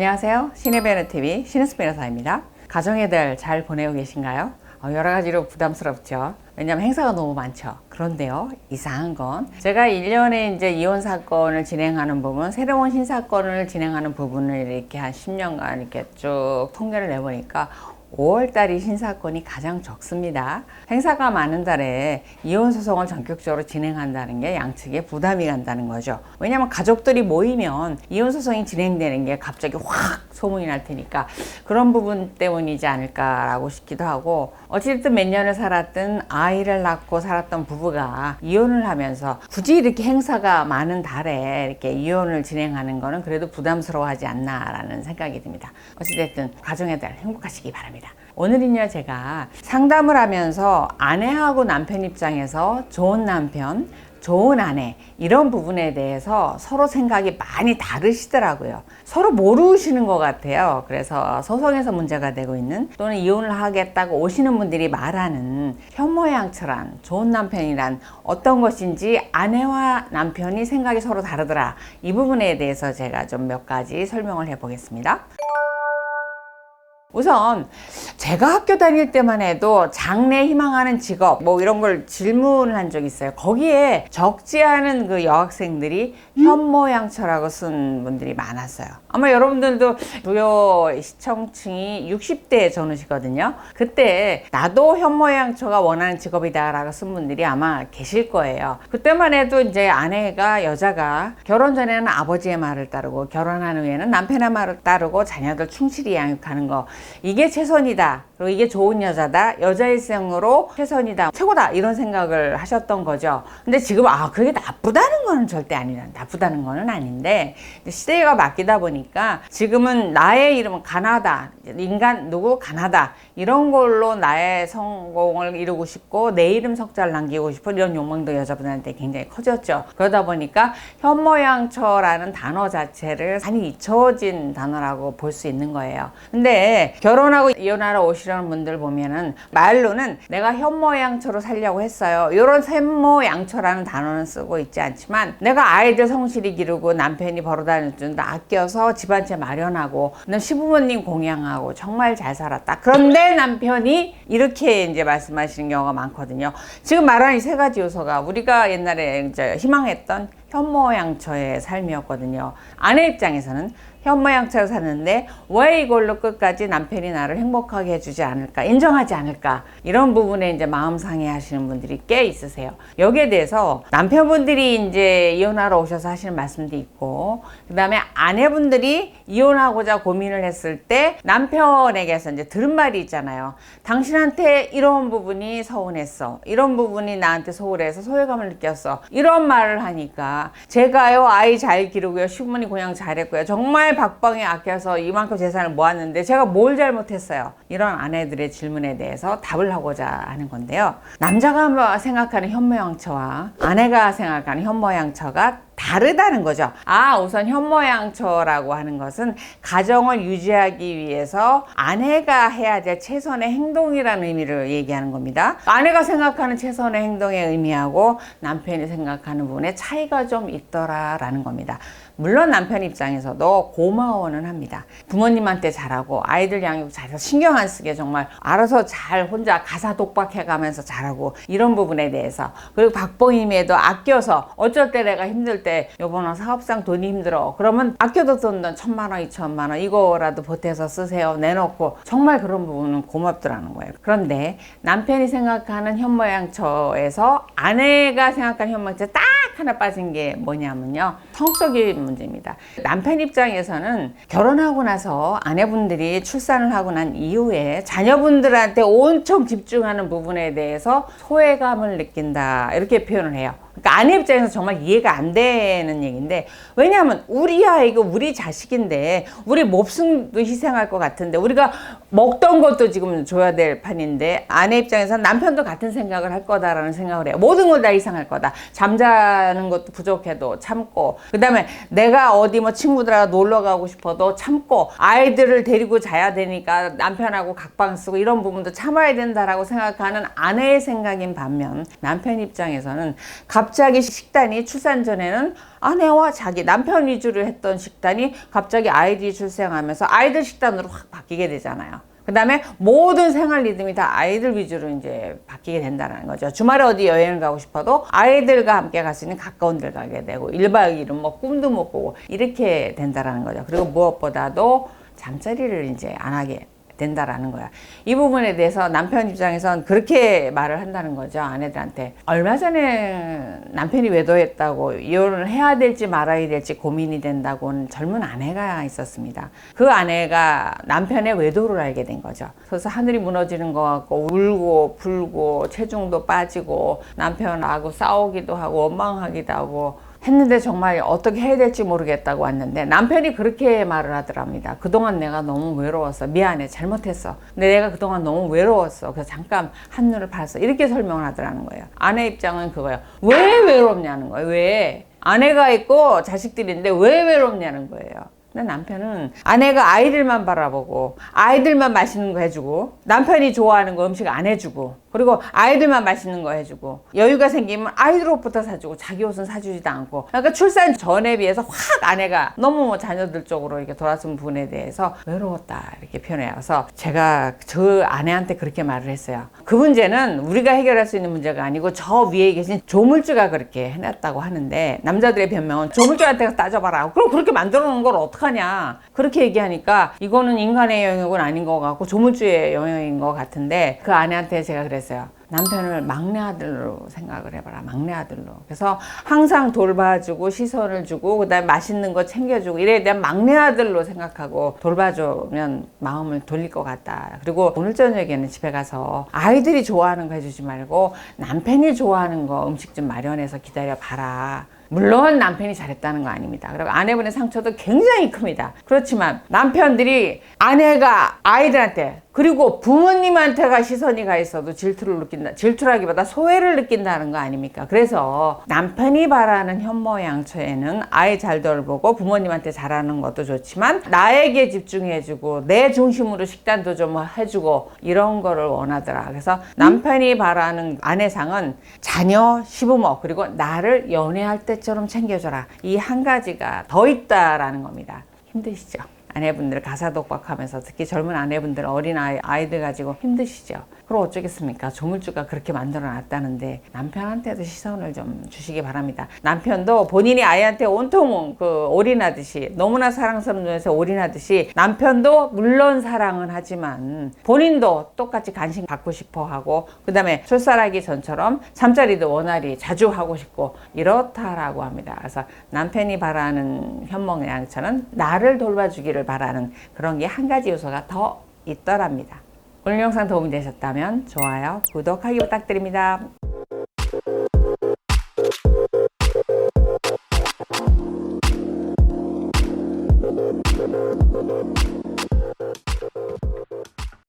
안녕하세요. 신의변호TV 신은수 변호사입니다. 가정의 달 잘 보내고 계신가요? 여러 가지로 부담스럽죠. 왜냐하면 행사가 너무 많죠. 그런데요, 이상한 건 제가 1년에 이제 이혼 사건을 진행하는 부분, 새로운 신사건을 진행하는 부분을 이렇게 한 10년간 이렇게 쭉 통계를 내보니까 5월달이 신사건이 가장 적습니다. 행사가 많은 달에 이혼소송을 전격적으로 진행한다는 게 양측에 부담이 간다는 거죠. 왜냐하면 가족들이 모이면 이혼소송이 진행되는 게 갑자기 확 소문이 날 테니까 그런 부분 때문이지 않을까라고 싶기도 하고, 어쨌든 몇 년을 살았던 아이를 낳고 살았던 부부가 이혼을 하면서 굳이 이렇게 행사가 많은 달에 이렇게 이혼을 진행하는 거는 그래도 부담스러워하지 않나라는 생각이 듭니다. 어찌됐든 가정의 달 행복하시기 바랍니다. 오늘은요, 제가 상담을 하면서 아내하고 남편 입장에서 좋은 남편, 좋은 아내, 이런 부분에 대해서 서로 생각이 많이 다르시더라고요. 서로 모르시는 것 같아요. 그래서 소송에서 문제가 되고 있는, 또는 이혼을 하겠다고 오시는 분들이 말하는 현모양처란 좋은 남편이란 어떤 것인지, 아내와 남편이 생각이 서로 다르더라, 이 부분에 대해서 제가 좀 몇 가지 설명을 해 보겠습니다. 우선 제가 학교 다닐 때만 해도 장래 희망하는 직업 뭐 이런 걸 질문을 한 적이 있어요. 거기에 적지 않은 그 여학생들이 현모양처라고 쓴 분들이 많았어요. 아마 여러분들도 주요 시청층이 60대 전후시거든요. 그때 나도 현모양처가 원하는 직업이다 라고 쓴 분들이 아마 계실 거예요. 그때만 해도 이제 아내가, 여자가 결혼 전에는 아버지의 말을 따르고 결혼한 후에는 남편의 말을 따르고 자녀들 충실히 양육하는 거, 이게 최선이다, 그리고 이게 좋은 여자다, 여자 일생으로 최선이다, 최고다, 이런 생각을 하셨던 거죠. 근데 지금 그게 나쁘다는 거는 절대 아니라, 나쁘다는 거는 아닌데, 시대가 바뀌다 보니까 지금은 나의 이름은 가나다, 인간 누구 가나다, 이런 걸로 나의 성공을 이루고 싶고 내 이름 석자를 남기고 싶어, 이런 욕망도 여자분한테 굉장히 커졌죠. 그러다 보니까 현모양처라는 단어 자체를 많이 잊혀진 단어라고 볼 수 있는 거예요. 근데 결혼하고 이혼하러 오시려는 분들 보면은 말로는 내가 현모양처로 살려고 했어요, 이런 현모양처라는 단어는 쓰고 있지 않지만, 내가 아이들 성실히 기르고 남편이 벌어다닐 줄 아껴서 집안채 마련하고 시부모님 공양하고 정말 잘 살았다, 그런데 남편이 이렇게 이제 말씀하시는 경우가 많거든요. 지금 말한 이 세 가지 요소가 우리가 옛날에 이제 희망했던 현모양처의 삶이었거든요. 아내 입장에서는 현모양처로 사는데 왜 이걸로 끝까지 남편이 나를 행복하게 해주지 않을까, 인정하지 않을까, 이런 부분에 이제 마음 상해 하시는 분들이 꽤 있으세요. 여기에 대해서 남편분들이 이제 이혼하러 오셔서 하시는 말씀도 있고, 그 다음에 아내분들이 이혼하고자 고민을 했을 때 남편에게서 이제 들은 말이 있잖아요. 당신한테 이런 부분이 서운했어, 이런 부분이 나한테 소홀해서 소외감을 느꼈어, 이런 말을 하니까 제가요 아이 잘 기르고요, 시부모님 고양 잘했고요, 정말 박방에 아껴서 이만큼 재산을 모았는데 제가 뭘 잘못했어요, 이런 아내들의 질문에 대해서 답을 하고자 하는 건데요. 남자가 생각하는 현모양처와 아내가 생각하는 현모양처가 다르다는 거죠. 우선 현모양처라고 하는 것은 가정을 유지하기 위해서 아내가 해야 될 최선의 행동이라는 의미를 얘기하는 겁니다. 아내가 생각하는 최선의 행동의 의미하고 남편이 생각하는 부분에 차이가 좀 있더라라는 겁니다. 물론 남편 입장에서도 고마워는 합니다. 부모님한테 잘하고 아이들 양육 잘해서 신경 안 쓰게 정말 알아서 잘 혼자 가사 독박해 가면서 잘하고, 이런 부분에 대해서, 그리고 박봉임에도 아껴서, 어쩔 때 내가 힘들 때 여보나 사업상 돈이 힘들어 그러면 아껴뒀던 돈 1,000만 원 2,000만 원 이거라도 보태서 쓰세요 내놓고, 정말 그런 부분은 고맙더라는 거예요. 그런데 남편이 생각하는 현모양처에서 아내가 생각하는 현모양처 딱 하나 빠진 게 뭐냐면요, 성적인 문제입니다. 남편 입장에서는 결혼하고 나서 아내분들이 출산을 하고 난 이후에 자녀분들한테 온통 집중하는 부분에 대해서 소외감을 느낀다, 이렇게 표현을 해요. 그러니까 아내 입장에서 정말 이해가 안 되는 얘기인데, 왜냐하면 우리 아이고 우리 자식인데 우리 목숨도 희생할 것 같은데, 우리가 먹던 것도 지금 줘야 될 판인데, 아내 입장에서는 남편도 같은 생각을 할 거다라는 생각을 해요. 모든 걸 다 희생할 거다, 잠자는 것도 부족해도 참고, 그 다음에 내가 어디 뭐 친구들하고 놀러 가고 싶어도 참고, 아이들을 데리고 자야 되니까 남편하고 각방 쓰고 이런 부분도 참아야 된다라고 생각하는 아내의 생각인 반면, 남편 입장에서는 갑자기 식단이 출산 전에는 아내와 자기 남편 위주로 했던 식단이 갑자기 아이들이 출생하면서 아이들 식단으로 확 바뀌게 되잖아요. 그 다음에 모든 생활 리듬이 다 아이들 위주로 이제 바뀌게 된다는 거죠. 주말에 어디 여행을 가고 싶어도 아이들과 함께 갈 수 있는 가까운 데 가게 되고 1박 2일은 뭐 꿈도 못 꾸고 이렇게 된다는 거죠. 그리고 무엇보다도 잠자리를 이제 안 하게 된다라는 거야. 이 부분에 대해서 남편 입장에선 그렇게 말을 한다는 거죠. 아내들한테. 얼마 전에 남편이 외도했다고 이혼을 해야 될지 말아야 될지 고민이 된다고는 젊은 아내가 있었습니다. 그 아내가 남편의 외도를 알게 된 거죠. 그래서 하늘이 무너지는 것 같고 울고 불고 체중도 빠지고 남편하고 싸우기도 하고 원망하기도 하고 했는데 정말 어떻게 해야 될지 모르겠다고 왔는데 남편이 그렇게 말을 하더랍니다. 그동안 내가 너무 외로웠어. 미안해. 잘못했어. 근데 내가 그동안 너무 외로웠어. 그래서 잠깐 한눈을 팔았어. 이렇게 설명을 하더라는 거예요. 아내 입장은 그거예요. 왜 외롭냐는 거예요. 왜? 아내가 있고 자식들이 있는데 왜 외롭냐는 거예요. 근데 남편은 아내가 아이들만 바라보고 아이들만 맛있는 거 해주고 남편이 좋아하는 거 음식 안 해주고 그리고 아이들만 맛있는 거 해주고 여유가 생기면 아이들 옷부터 사주고 자기 옷은 사주지도 않고 그러니까 출산 전에 비해서 확 아내가 너무 뭐 자녀들 쪽으로 이렇게 돌아선 부분에 대해서 외로웠다 이렇게 표현해요. 그래서 제가 저 아내한테 그렇게 말을 했어요. 그 문제는 우리가 해결할 수 있는 문제가 아니고 저 위에 계신 조물주가 그렇게 해놨다고 하는데 남자들의 변명은 조물주한테 가서 따져봐라. 그럼 그렇게 만들어 놓은 걸 어떡하냐 그렇게 얘기하니까 이거는 인간의 영역은 아닌 것 같고 조물주의 영역인 것 같은데 그 아내한테 제가 그랬어요. 남편을 막내 아들로 생각을 해봐라. 막내 아들로. 그래서 항상 돌봐주고 시선을 주고 그다음에 맛있는 거 챙겨주고 이래야 대한 막내 아들로 생각하고 돌봐주면 마음을 돌릴 것 같다. 그리고 오늘 저녁에는 집에 가서 아이들이 좋아하는 거 해주지 말고 남편이 좋아하는 거 음식 좀 마련해서 기다려봐라. 물론 남편이 잘했다는 거 아닙니다. 그리고 아내분의 상처도 굉장히 큽니다. 그렇지만 남편들이 아내가 아이들한테 그리고 부모님한테가 시선이 가 있어도 질투를 느낀다. 질투라기보다 소외를 느낀다는 거 아닙니까? 그래서 남편이 바라는 현모양처에는 아이 잘 돌보고 부모님한테 잘하는 것도 좋지만 나에게 집중해주고 내 중심으로 식단도 좀 해주고 이런 거를 원하더라. 그래서 남편이 바라는 아내상은 자녀, 시부모 그리고 나를 연애할 때처럼 챙겨줘라. 이 한 가지가 더 있다라는 겁니다. 힘드시죠? 아내분들 가사독박하면서 특히 젊은 아내분들 어린 아이들 가지고 힘드시죠. 그럼 어쩌겠습니까? 조물주가 그렇게 만들어 놨다는데 남편한테도 시선을 좀 주시기 바랍니다. 남편도 본인이 아이한테 온통 올인하듯이 너무나 사랑스러운 눈에서 올인하듯이 남편도 물론 사랑은 하지만 본인도 똑같이 관심 받고 싶어 하고 그 다음에 출산하기 전처럼 잠자리도 원활히 자주 하고 싶고 이렇다라고 합니다. 그래서 남편이 바라는 현모양처는 나를 돌봐주기를 바라는 그런 게 한 가지 요소가 더 있더랍니다. 오늘 영상 도움이 되셨다면 좋아요, 구독하기 부탁드립니다.